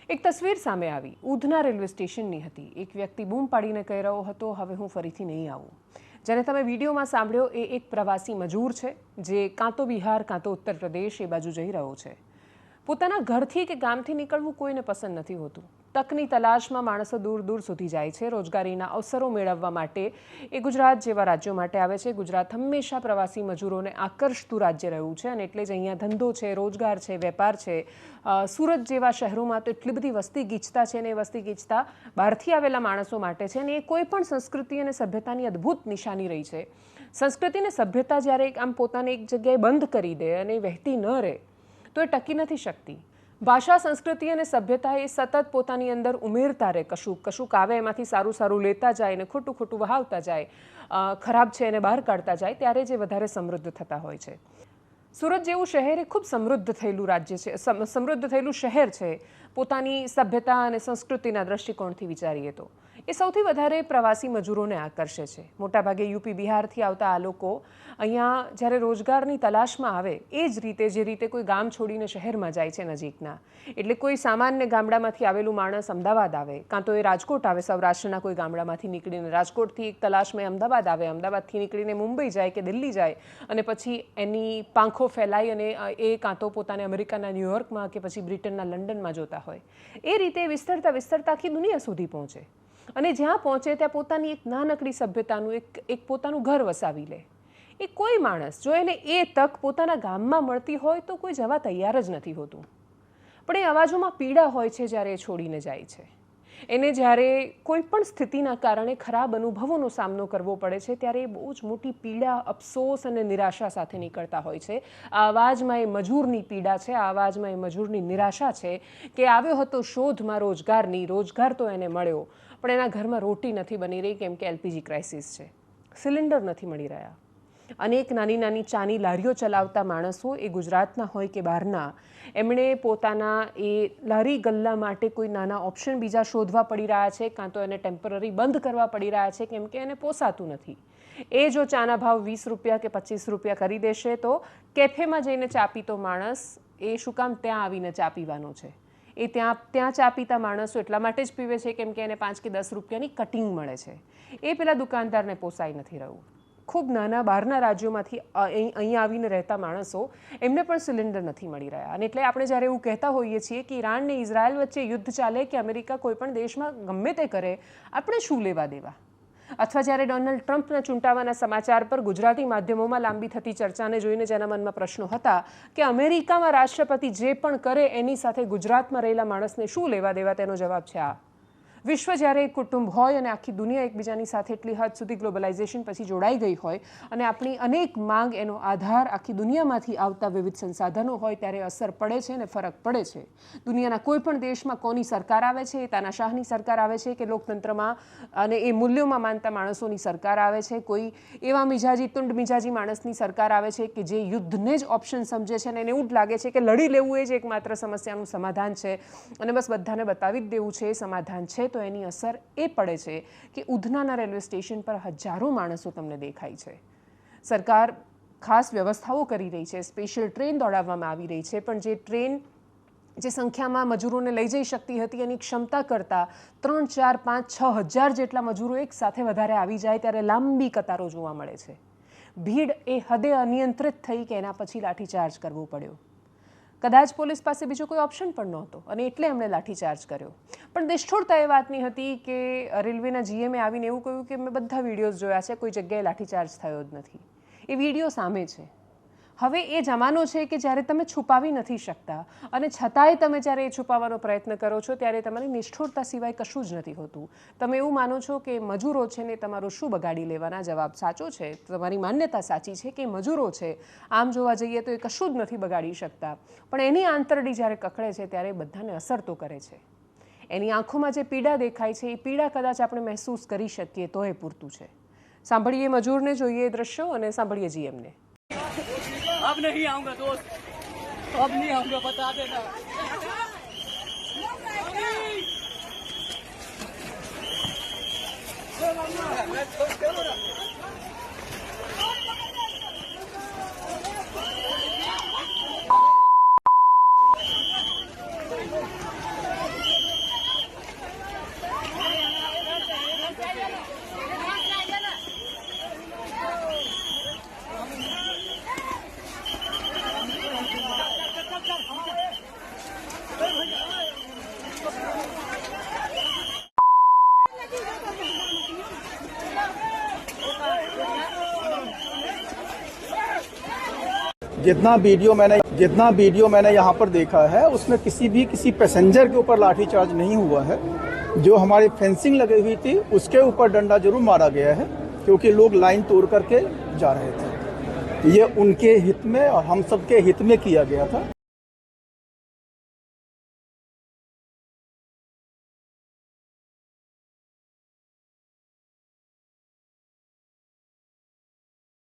એક તસવીર સામે આવી ઉધના રેલવે સ્ટેશનની હતી। એક વ્યક્તિ બૂમ પાડીને કહી રહ્યો હતો, હવે હું ફરીથી નહીં આવું। જેને તમે વિડીયોમાં સાંભળ્યો એ એક પ્રવાસી મજૂર છે, જે કાં તો બિહાર કાં તો ઉત્તર પ્રદેશ એ બાજુ જઈ રહ્યો છે। પોતાના ઘરથી કે ગામથી નીકળવું કોઈને પસંદ નથી હોતું। તકની તલાશમાં માણસો દૂર દૂર સુધી જાય છે। રોજગારીના અવસરો મેળવવા માટે એ ગુજરાત જેવા રાજ્યો માટે આવે છે। ગુજરાત હંમેશા પ્રવાસી મજૂરોને આકર્ષતું રાજ્ય રહ્યું છે અને એટલે જ અહીંયા ધંધો છે, રોજગાર છે, વેપાર છે। સુરત જેવા શહેરોમાં તો એટલી બધી વસ્તી ગીચતા છે ને એ વસ્તી ગીચતા બહારથી આવેલા માણસો માટે છે અને એ કોઈ પણ સંસ્કૃતિ અને સભ્યતાની અદ્ભુત નિશાની રહી છે। સંસ્કૃતિ અને સભ્યતા જ્યારે આમ પોતાને એક જગ્યાએ બંધ કરી દે અને વહેતી ન રહે તો એ ટકી નથી શકતી। ભાષા, સંસ્કૃતિ અને સભ્યતા એ સતત પોતાની અંદર ઉમેરતા રહે। કશુંક આવે એમાંથી સારું સારું લેતા જાય અને ખોટું ખોટું વહાવતા જાય, ખરાબ છે એને બહાર કાઢતા જાય, ત્યારે જે વધારે સમૃદ્ધ થતા હોય છે। સુરત જેવું શહેર એ ખૂબ સમૃદ્ધ થયેલું રાજ્ય છે, સમૃદ્ધ થયેલું શહેર છે। પોતાની સભ્યતા અને સંસ્કૃતિના દૃષ્ટિકોણથી વિચારીએ તો એ સૌથી વધારે પ્રવાસી મજૂરોને આકર્ષે છે। મોટાભાગે યુપી, બિહારથી આવતા આ લોકો અહીંયા જ્યારે રોજગારની તલાશમાં આવે એ જ રીતે જે રીતે કોઈ ગામ છોડીને શહેરમાં જાય છે નજીકના, એટલે કોઈ સામાન્ય ગામડામાંથી આવેલું માણસ અમદાવાદ આવે, કાં તો એ રાજકોટ આવે, સૌરાષ્ટ્રના કોઈ ગામડામાંથી નીકળીને રાજકોટથી એક તલાશમાં અમદાવાદ આવે, અમદાવાદથી નીકળીને મુંબઈ જાય કે દિલ્હી જાય અને પછી એની પાંખો ફેલાઈ અને એ કાં તો પોતાને અમેરિકાના ન્યૂયોર્કમાં કે પછી બ્રિટનના લંડનમાં જોતા હોય। એ રીતે વિસ્તરતા વિસ્તરતા આખી દુનિયા સુધી પહોંચે અને જ્યાં પહોંચે ત્યાં પોતાની એક નાનકડી સભ્યતાનું એક પોતાનું ઘર વસાવી લે। એ કોઈ માણસ જો એને એ તક પોતાના ગામમાં મળતી હોય તો કોઈ જવા તૈયાર જ નથી હોતું, પણ એ અવાજોમાં પીડા હોય છે જ્યારે એ છોડીને જાય છે। એને જ્યારે કોઈ પણ સ્થિતિના કારણે ખરાબ અનુભવોનો સામનો કરવો પડે છે ત્યારે એ બહુ જ મોટી પીડા, અફસોસ અને નિરાશા સાથે નીકળતા હોય છે। આ અવાજમાં એ મજૂરની પીડા છે, આ અવાજમાં એ મજૂરની નિરાશા છે કે આવ્યો હતો શોધમાં રોજગારની, રોજગાર તો એને મળ્યો પણ એના ઘરમાં રોટી નથી બની રહી કેમ કે એલપીજી ક્રાઇસિસ છે, સિલિન્ડર નથી મળી રહ્યા। અનેક નાની નાની ચાની લારીઓ ચલાવતા માણસો એ ગુજરાતના હોય કે બહારના, એમણે પોતાના એ લારી ગલ્લા માટે કોઈ નાના ઓપ્શન બીજા શોધવા પડી રહ્યા છે, કાં તો એને ટેમ્પરરી બંધ કરવા પડી રહ્યા છે કેમ કે એને પોસાતું નથી। એ જો ચાના ભાવ 20 રૂપિયા કે 25 રૂપિયા કરી દેશે તો કેફેમાં જઈને ચા પીતો માણસ એ શું કામ ત્યાં આવીને ચા પીવાનો છે? એ ત્યાં ચા પીતા માણસો એટલા માટે જ પીવે છે કેમ કે એને 5 કે 10 રૂપિયાની કટિંગ મળે છે। એ પેલા દુકાનદારને પોસાઈ નથી રહ્યું। ખૂબ નાના બહારના રાજ્યોમાંથી અહીંયા આવીને રહેતા માણસો, એમને પણ સિલિન્ડર નથી મળી રહ્યા અને એટલે આપણે જ્યારે એવું કહેતા હોઈએ છીએ કે ઈરાન ને ઇઝરાયલ વચ્ચે યુદ્ધ ચાલે કે અમેરિકા કોઈ પણ દેશમાં ગમે તે કરે, આપણે શું લેવા દેવા? અથવા જ્યારે ડોનાલ્ડ ટ્રમ્પના ચૂંટાવાના સમાચાર પર ગુજરાતી માધ્યમોમાં લાંબી થતી ચર્ચાને જોઈને જેના મનમાં પ્રશ્નો હતા કે અમેરિકામાં રાષ્ટ્રપતિ જે પણ કરે એની સાથે ગુજરાતમાં રહેલા માણસને શું લેવા દેવા, તેનો જવાબ છે આ। વિશ્વ જ્યારે એક કુટુંબ હોય અને આખી દુનિયા એકબીજાની સાથે એટલી હદ સુધી ગ્લોબલાઇઝેશન પછી જોડાઈ ગઈ હોય અને આપણી અનેક માંગ એનો આધાર આખી દુનિયામાંથી આવતા વિવિધ સંસાધનો હોય ત્યારે અસર પડે છે અને ફરક પડે છે। દુનિયાના કોઈ પણ દેશમાં કોની સરકાર આવે છે, એ તાનાશાહની સરકાર આવે છે કે લોકતંત્રમાં અને એ મૂલ્યોમાં માનતા માણસોની સરકાર આવે છે, કોઈ એવા મિજાજી તુંડ મિજાજી માણસની સરકાર આવે છે કે જે યુદ્ધને જ ઓપ્શન સમજે છે અને એને એવું જ લાગે છે કે લડી લેવું એ જ એકમાત્ર સમસ્યાનું સમાધાન છે અને બસ બધાને બતાવી જ દેવું છે એ સમાધાન છે। તો એની અસર એ પડે છે કે ઉધનાના રેલવે સ્ટેશન પર હજારો માણસો તમને દેખાય છે। સરકાર ખાસ વ્યવસ્થાઓ કરી રહી છે, સ્પેશિયલ ટ્રેન દોડાવવામાં આવી રહી છે, પણ જે ટ્રેન જે સંખ્યામાં મજૂરોને લઈ જઈ શકતી હતી એની ક્ષમતા કરતાં 3, 4, 5, 6 હજાર જેટલા મજૂરો એક સાથે વધારે આવી જાય ત્યારે લાંબી કતારો જોવા મળે છે। ભીડ એ હદે અનિયંત્રિત થઈ કે એના પછી લાઠીચાર્જ કરવો પડ્યો। કદાચ પોલીસ પાસે બીજો કોઈ ઓપ્શન પણ નહોતો અને એટલે એમણે લાઠીચાર્જ કર્યો। પણ નિષ્ઠુરતા એ વાતની હતી કે રેલવેના જીએમએ આવીને એવું કહ્યું કે મેં બધા વિડીયોઝ જોયા છે, કોઈ જગ્યાએ લાઠીચાર્જ થયો જ નથી। એ વિડીયો સામે છે। હવે એ જમાનો છે કે જ્યારે તમે છુપાવી નથી શકતા અને છતાંય તમે જ્યારે એ છુપાવવાનો પ્રયત્ન કરો છો ત્યારે તમારી નિષ્ઠુરતા સિવાય કશું જ નથી હોતું। તમે એવું માનો છો કે મજૂરો છે ને તમારું શું બગાડી લેવાના? જવાબ સાચો છે, તમારી માન્યતા સાચી છે કે મજૂરો છે, આમ જોવા જઈએ તો એ કશું જ નથી બગાડી શકતા, પણ એની આંતરડી જ્યારે કકડે છે ત્યારે બધાને અસર તો કરે છે। એની આંખોમાં જે પીડા દેખાય છે એ પીડા કદાચ આપણે મહેસૂસ કરી શકીએ તો એ પૂરતું છે। સાંભળીએ મજૂરને, જોઈએ દ્રશ્યો અને સાંભળીએ જીએમને। अब नहीं आऊंगा दोस्त, अब नहीं आऊंगा, बता देना। जितना वीडियो मैंने यहाँ पर देखा है उसमें किसी पैसेंजर के ऊपर लाठीचार्ज नहीं हुआ है। जो हमारी फेंसिंग लगी हुई थी उसके ऊपर डंडा जरूर मारा गया है, क्योंकि लोग लाइन तोड़ करके जा रहे थे। ये उनके हित में और हम सबके हित में किया गया था।